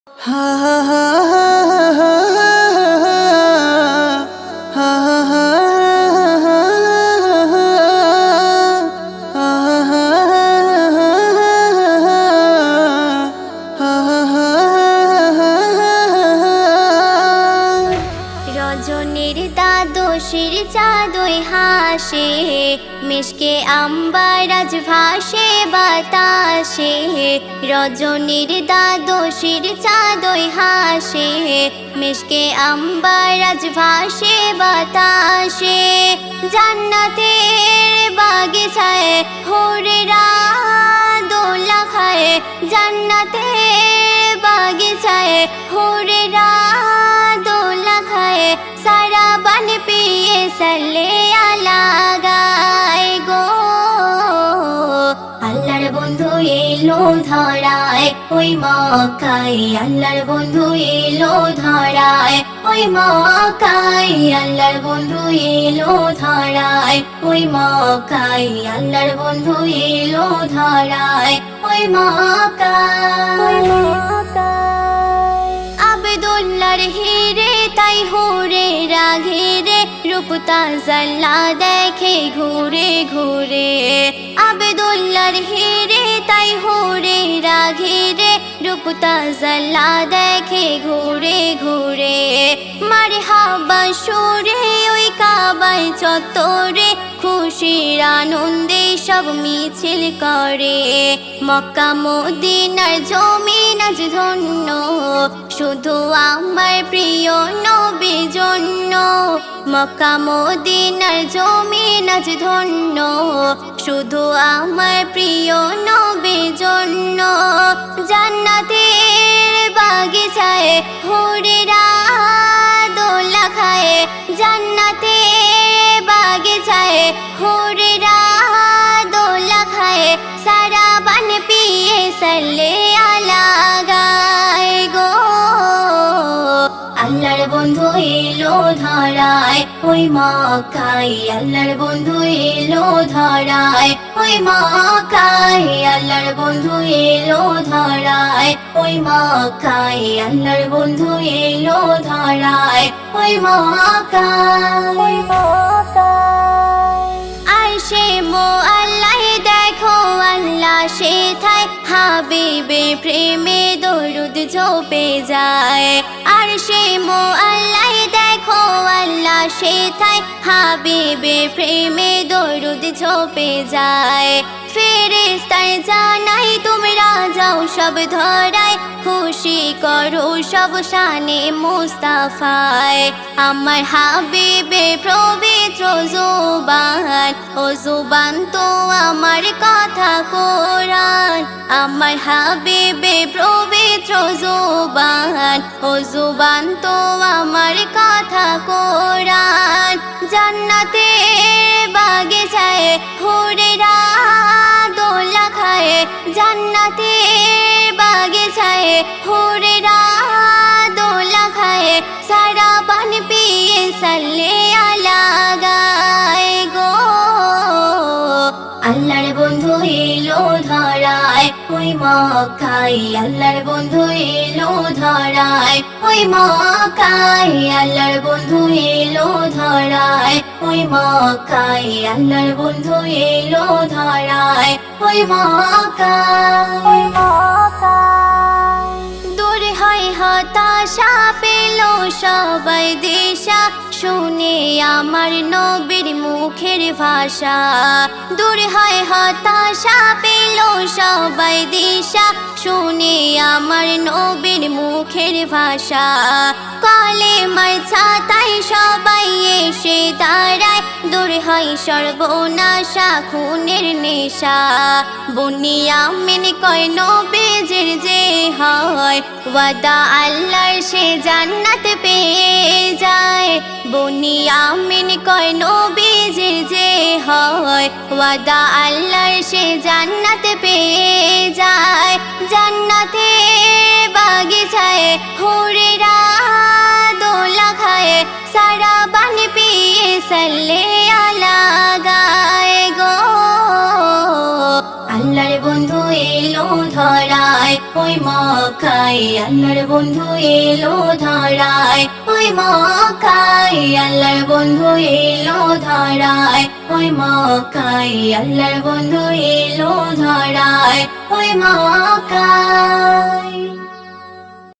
রজনীর দ্বাদশীর চাঁদই হাসে, মিশকে আম্বার আজ ভাসে বাতাসে। রজনীর দ্বাদশীর চাঁদই হাসে, মিশকে আম্বার আজ ভাসে বাতাসে। জান্নাতের বাগিচায় হুরেরা দোলা খায়, জান্নাতের বাগিচায় হুরেরা দোলা খায়। সারা বান পিয়ে সাল্লে আলা গায় গো। আল্লাহর বন্ধু এলো ধরায় ওই মক্কায়, আল্লাহর বন্ধু এলো ধরায় ওই মক্কায়। আল্লাহর বন্ধু এলো ধরায় ওই মক্কায়, আল্লাহর বন্ধু এলো ধরায় ওই মক্কায়। আব্দুল্লাহর হিরে তাই হুরে রাঘিরে, রূপ তাজাল্লা দেখে ঘুরে ঘুরে। আব্দুল্লাহর হিরে তাই হুরে রাঘিরে, রূপ তাজাল্লা দেখে ঘুরে ঘুরে। মারহাবা সুরে ওই কাবায় চত্বরে, খুশির আনন্দে সব মিছিল করে। মক্কা মদিনার জমিন আজ ধন্য, শুধু আমার প্রিয় নবীর জন্য। মক্কা মদিনার জমিন আজ ধন্য, শুধু আমার প্রিয় নবীর জন্য। জান্নাতের বাগিচায় হুরেরা দোলা খায়, জান্নাতের বাগিচায় হুরেরা দোলা খায়। সারা বান পিয়ে সাল্লে আলা গায় গো। আল্লাহর বন্ধু এলো ধরায় ওই মক্কায়, আল্লাহর বন্ধু এলো ধরায় ওই মক্কায়। আল্লাহর বন্ধু এলো ধরায় ওই মক্কায়, আল্লাহর বন্ধু এলো ধরায় ওই মক্কায়। আরশে মুআল্লাহ দেখো আল্লাহ সেথায়, হাবিবে প্রেমে দরুদ ঝোপে যায়। আরশে মুআল্লাহ দেখো আল্লাহ সেথায়, হাবিবে প্রেমে দরুদ ঝোপে যায়। ফেরেশতায় জানাই তোমরা যাও সব ধরায়, খুশি করো সব শানে মুস্তাফায়। আমার হাবিবে পবিত্র জুবান, ও জুবান তো আমার কথা কোরআন। আমার হাবিবে পবিত্র জুবান, ও জুবান তো আমার কথা কোরআন। জান্নাতের বাগিচায় হুরেরা দোলা খায়, জান্নাতের বাগিচায় হুরেরা দোলা খায়। সারা বান পিয়ে সাল্লে আলা গায় গো। আল্লাহর বন্ধু এলো ধরায় ওই মক্কায়, আল্লাহর বন্ধু এলো ধরায় ওই মক্কায়। আল্লাহর বন্ধু এলো ধরায় ওই মক্কায়, আল্লাহর বন্ধু এলো ধরায় ওই মক্কায়। দূর হয় হতাশা পেল সবাই দিশা, শুনে আমার নবীর মুখের ভাষা। দূর হয় হতাশা পেল সবাই দিশা, শুনে আমার নবীর মুখের ভাষা। কলেমার ছাতায় সবাই এসে দাঁড়ায়, দূর হয় সর্বনাশা খুনের নেশা। বুনিয়ামিন কয় নবীজির যে হয়, ওয়াদা আল্লাহর সে জান্নাত পেয়ে যায়। বুনিয়ামিন কয় নবীজির যে হয়, ওয়াদা আল্লাহর সে জান্নাত পেয়ে যায়। জান্নাতের বাগিচায় হুরেরা দোলা খায়, সারা বান পিয়ে সাল্লে আলা গায় গো। আল্লাহর বন্ধু এলো ধরায় ওই মক্কায় আল্লাহর বন্ধু এলো ধরায়, ওই মক্কায় আল্লাহর বন্ধু এলো ধরায়, ওই মক্কায় আল্লাহর বন্ধু এলো ধরায়, ওই মক্কায়।